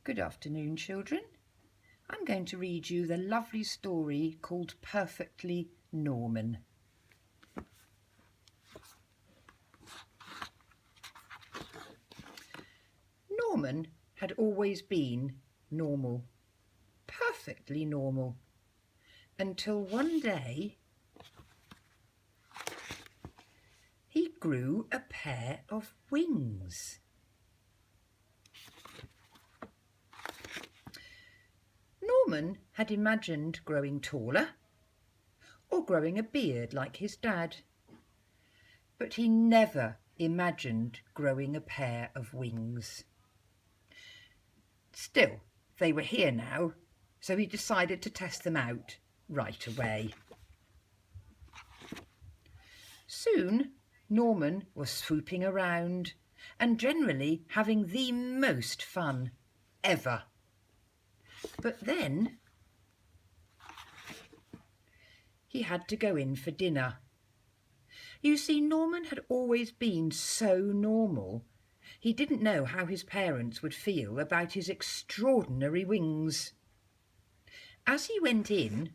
Good afternoon, children. I'm going to read you the lovely story called Perfectly Norman. Norman had always been normal, perfectly normal, until one day he grew a pair of wings. Norman had imagined growing taller or growing a beard like his dad, but he never imagined growing a pair of wings. Still, they were here now, so he decided to test them out right away. Soon, Norman was swooping around and generally having the most fun ever. But then he had to go in for dinner. You see, Norman had always been so normal. He didn't know how his parents would feel about his extraordinary wings. As he went in,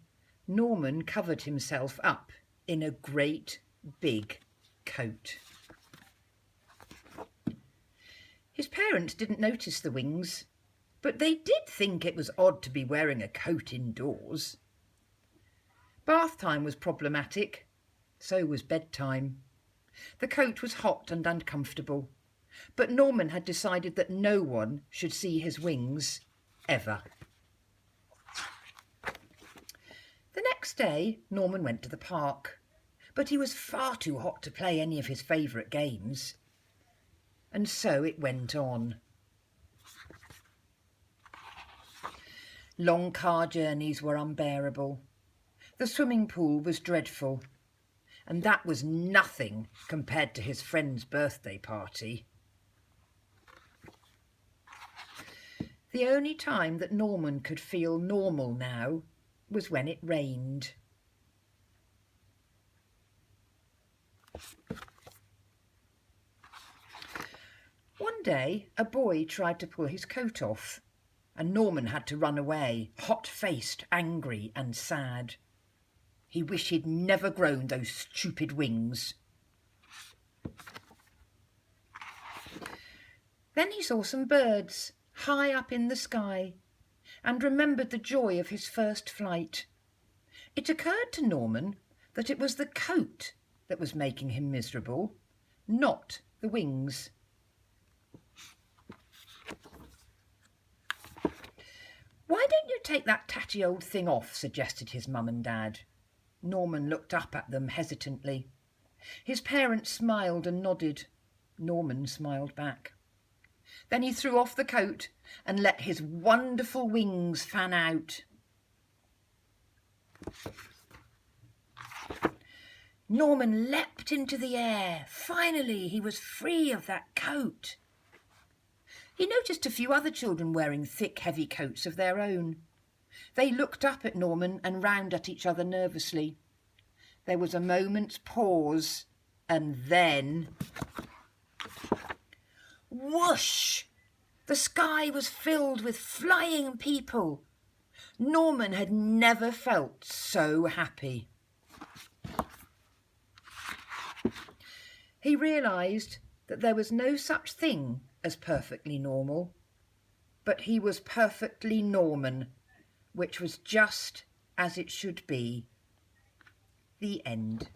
Norman covered himself up in a great big coat. His parents didn't notice the wings, but they did think it was odd to be wearing a coat indoors. Bath time was problematic, so was bedtime. The coat was hot and uncomfortable, but Norman had decided that no one should see his wings ever. The next day, Norman went to the park, but he was far too hot to play any of his favourite games. And so it went on. Long car journeys were unbearable. The swimming pool was dreadful, and that was nothing compared to his friend's birthday party. The only time that Norman could feel normal now was when it rained. One day, a boy tried to pull his coat off, and Norman had to run away, hot-faced, angry and sad. He wished he'd never grown those stupid wings. Then he saw some birds high up in the sky and remembered the joy of his first flight. It occurred to Norman that it was the coat that was making him miserable, not the wings. "Why don't you take that tatty old thing off?" suggested his mum and dad. Norman looked up at them hesitantly. His parents smiled and nodded. Norman smiled back. Then he threw off the coat and let his wonderful wings fan out. Norman leapt into the air. Finally, he was free of that coat. He noticed a few other children wearing thick, heavy coats of their own. They looked up at Norman and round at each other nervously. There was a moment's pause, and then... whoosh! The sky was filled with flying people. Norman had never felt so happy. He realised that there was no such thing as perfectly normal, but he was perfectly Norman, which was just as it should be. The end.